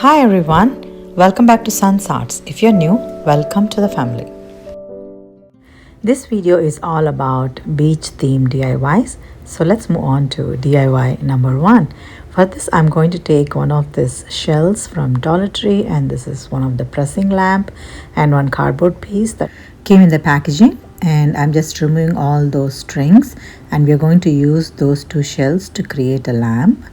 Hi everyone, welcome back to Sun's Arts. If you're new, welcome to the family. This video is all about beach theme DIYs. So let's move on to DIY number 1. For this, I'm going to take one of these shells from Dollar Tree, and this is one of the pressing lamp and one cardboard piece that came in the packaging. And I'm just removing all those strings, and we're going to use those two shells to create a lamp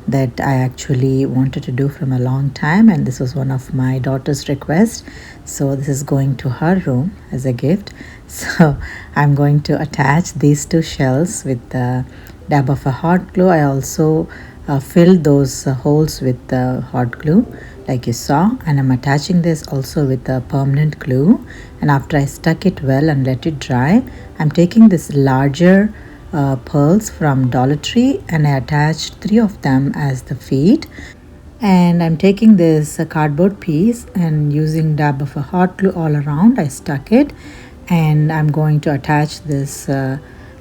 that I actually wanted to do from a long time, and this was one of my daughter's requests. So this is going to her room as a gift. So I'm going to attach these two shells with the dab of a hot glue. I also filled those holes with the hot glue like you saw, and I'm attaching this also with a permanent glue. And after I stuck it well and let it dry, I'm taking this larger pearls from Dollar Tree, and I attached 3 of them as the feet. And I'm taking this cardboard piece and using dab of a hot glue all around, I stuck it, and I'm going to attach this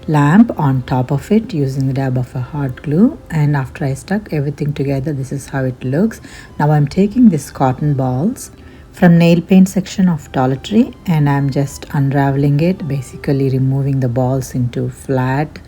lamp on top of it using the dab of a hot glue. And after I stuck everything together, this is how it looks. Now I'm taking this cotton balls from nail paint section of Dollar Tree, and I'm just unraveling it, basically removing the balls into flat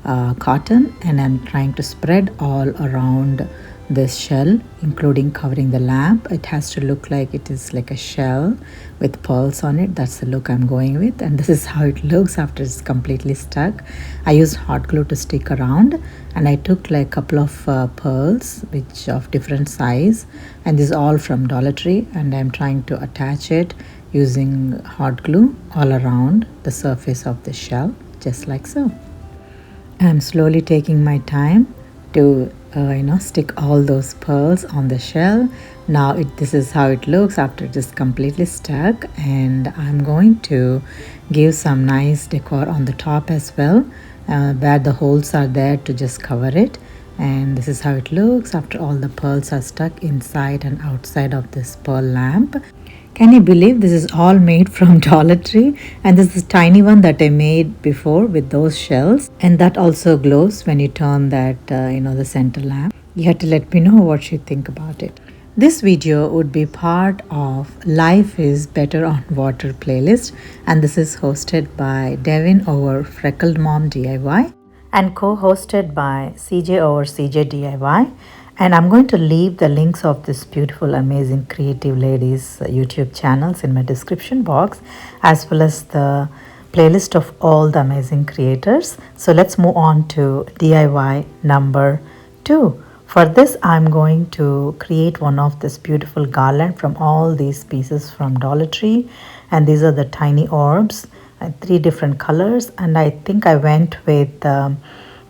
cotton, and I'm trying to spread all around this shell, including covering the lamp. It has to look like it is like a shell with pearls on it. That's the look I'm going with, and this is how it looks after it's completely stuck. I used hot glue to stick around, and I took like a couple of pearls which of different size, and this is all from Dollar Tree, and I'm trying to attach it using hot glue all around the surface of the shell, just like so. I'm slowly taking my time to stick all those pearls on the shell. Now this is how it looks after it is completely stuck, and I'm going to give some nice decor on the top as well, where the holes are there to just cover it. And this is how it looks after all the pearls are stuck inside and outside of this pearl lamp. Can you believe this is all made from Dollar Tree? And this is a tiny one that I made before with those shells, and that also glows when you turn that the center lamp. You have to let me know what you think about it. This video would be part of Life is Better on Water playlist, and this is hosted by Devin over Freckled Mom DIY and co-hosted by CeeJ over CeeJ DIY. And I'm going to leave the links of this beautiful, amazing, creative ladies' YouTube channels in my description box, as well as the playlist of all the amazing creators. So let's move on to DIY number 2. For this, I'm going to create one of this beautiful garland from all these pieces from Dollar Tree. And these are the tiny orbs, 3 different colors. And I think I went with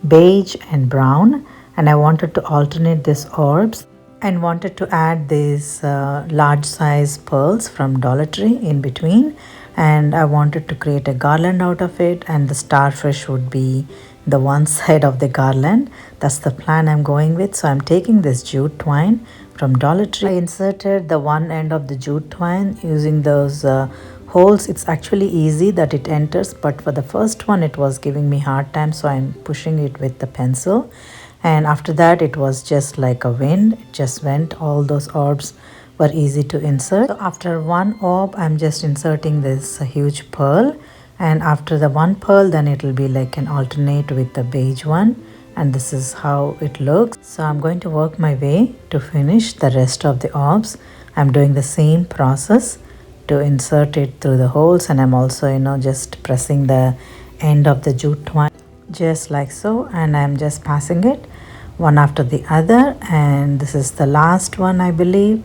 beige and brown. And I wanted to alternate these orbs and wanted to add these large size pearls from Dollar Tree in between. And I wanted to create a garland out of it, and the starfish would be the one side of the garland. That's the plan I'm going with. So I'm taking this jute twine from Dollar Tree. I inserted the one end of the jute twine using those holes. It's actually easy that it enters, but for the first one it was giving me hard time, so I'm pushing it with the pencil. And after that, it was just like a wind. It just went. All those orbs were easy to insert. So after one orb, I'm just inserting this huge pearl. And after the one pearl, then it will be like an alternate with the beige one. And this is how it looks. So I'm going to work my way to finish the rest of the orbs. I'm doing the same process to insert it through the holes. And I'm also, just pressing the end of the jute twine, just like so. And I'm just passing it one after the other, and this is the last one, I believe,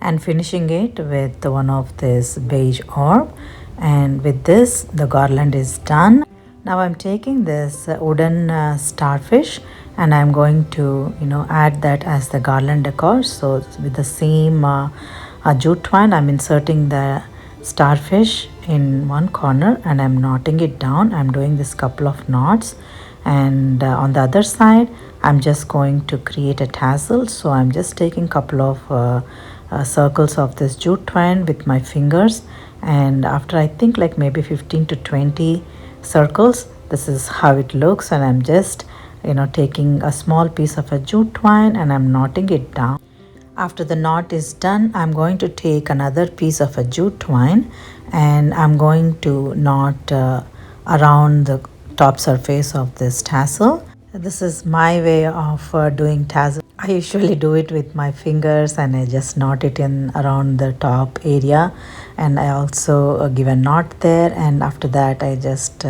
and finishing it with one of this beige orb. And with this, the garland is done. Now I'm taking this wooden starfish, and I'm going to add that as the garland decor. So with the same jute twine, I'm inserting the starfish in one corner, and I'm knotting it down. I'm doing this couple of knots, and on the other side I'm just going to create a tassel. So I'm just taking a couple of circles of this jute twine with my fingers, and after I think like maybe 15 to 20 circles, this is how it looks. And I'm just taking a small piece of a jute twine, and I'm knotting it down. After the knot is done, I'm going to take another piece of a jute twine and I'm going to knot around the top surface of this tassel. This is my way of doing tassel. I usually do it with my fingers and I just knot it in around the top area, and I also give a knot there, and after that I just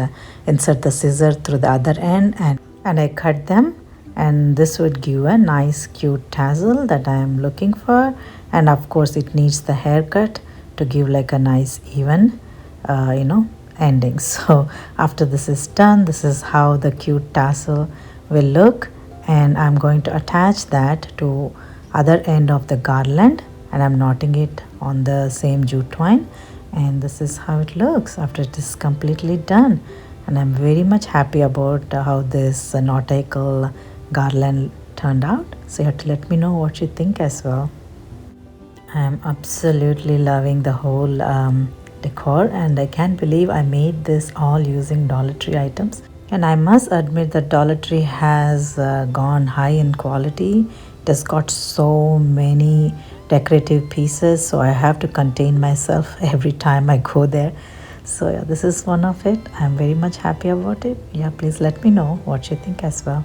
insert the scissor through the other end and I cut them, and this would give a nice cute tassel that I am looking for. And of course it needs the haircut to give like a nice even ending. So after this is done, this is how the cute tassel will look, and I'm going to attach that to other end of the garland, and I'm knotting it on the same jute twine, and this is how it looks after it is completely done. And I'm very much happy about how this nautical garland turned out. So you have to let me know what you think as well. I'm absolutely loving the whole decor, and I can't believe I made this all using Dollar Tree items. And I must admit that Dollar Tree has gone high in quality. It has got so many decorative pieces, so I have to contain myself every time I go there. So yeah, this is one of it. I'm very much happy about it. Yeah, please let me know what you think as well.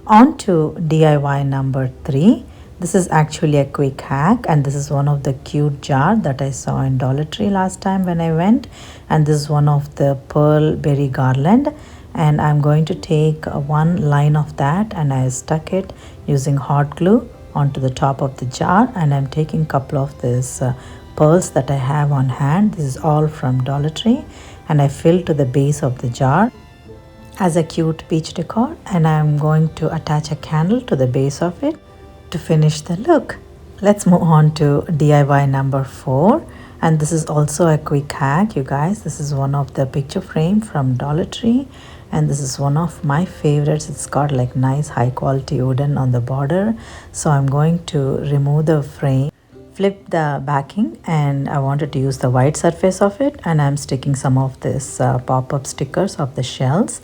On to DIY number 3. This is actually a quick hack, and this is one of the cute jar that I saw in Dollar Tree last time when I went, and this is one of the pearl berry garland, and I'm going to take one line of that and I stuck it using hot glue onto the top of the jar, and I'm taking a couple of this pearls that I have on hand. This is all from Dollar Tree, and I filled to the base of the jar as a cute beach decor, and I'm going to attach a candle to the base of it to finish the look. Let's move on to DIY number 4, and this is also a quick hack, you guys. This is one of the picture frame from Dollar Tree, and this is one of my favorites. It's got like nice high quality wooden on the border, so I'm going to remove the frame, flip the backing, and I wanted to use the white surface of it, and I'm sticking some of this pop-up stickers of the shells,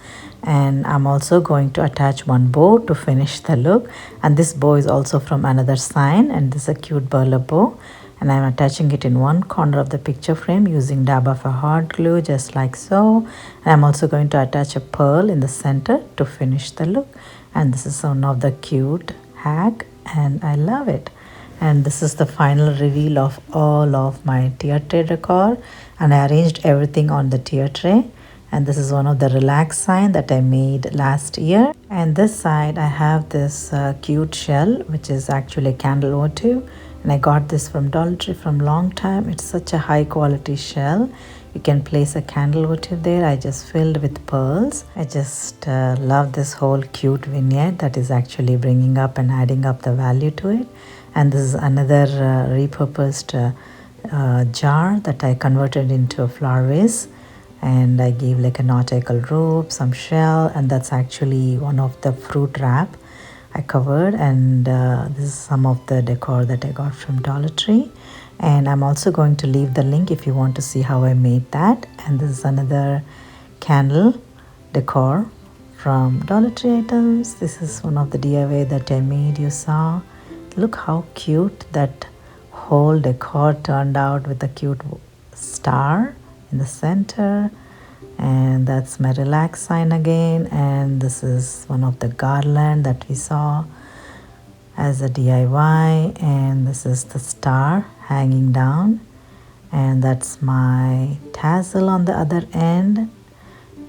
and I'm also going to attach one bow to finish the look. And this bow is also from another sign, and this is a cute burlap bow, and I'm attaching it in one corner of the picture frame using dab of a hot glue, just like so. And I'm also going to attach a pearl in the center to finish the look, and this is one of the cute hack and I love it. And this is the final reveal of all of my tier tray decor, and I arranged everything on the tier tray. And this is one of the relax sign that I made last year, and this side I have this cute shell which is actually a candle votive, and I got this from Dollar Tree from long time. It's such a high quality shell. You can place a candle votive there. I just filled with pearls. I just love this whole cute vignette that is actually bringing up and adding up the value to it. And this is another repurposed jar that I converted into a flower vase, and I gave like a nautical rope, some shell, and that's actually one of the fruit wrap I covered. And this is some of the decor that I got from Dollar Tree, and I'm also going to leave the link if you want to see how I made that. And this is another candle decor from Dollar Tree items. This is one of the DIY that I made, you saw. Look how cute that whole decor turned out with a cute star in the center, and that's my relax sign again. And this is one of the garland that we saw as a DIY, and this is the star hanging down, and that's my tassel on the other end.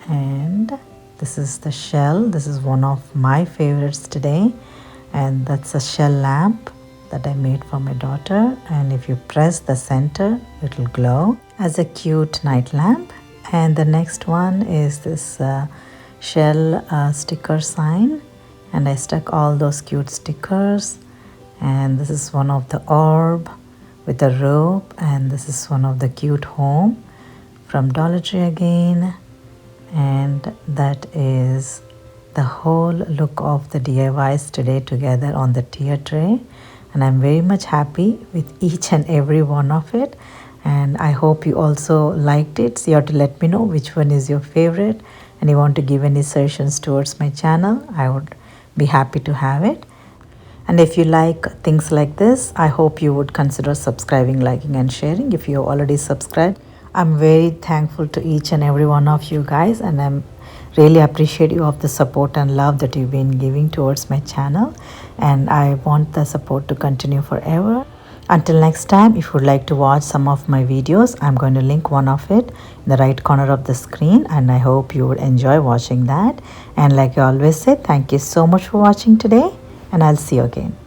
And this is the shell. This is one of my favorites today, and that's a shell lamp that I made for my daughter, and if you press the center it will glow as a cute night lamp. And the next one is this shell sticker sign, and I stuck all those cute stickers. And this is one of the orb with a rope, and this is one of the cute home from Dollar Tree again. And that is the whole look of the DIYs today together on the tier tray, and I'm very much happy with each and every one of it. and I hope you also liked it. So you have to let me know which one is your favorite, and you want to give any suggestions towards my channel. I would be happy to have it. And if you like things like this, I hope you would consider subscribing, liking and sharing if you have already subscribed. I'm very thankful to each and every one of you guys, and I'm really appreciate you of the support and love that you've been giving towards my channel, and I want the support to continue forever. Until next time, if you would like to watch some of my videos, I'm going to link one of it in the right corner of the screen, and I hope you would enjoy watching that. And like I always say, thank you so much for watching today, and I'll see you again.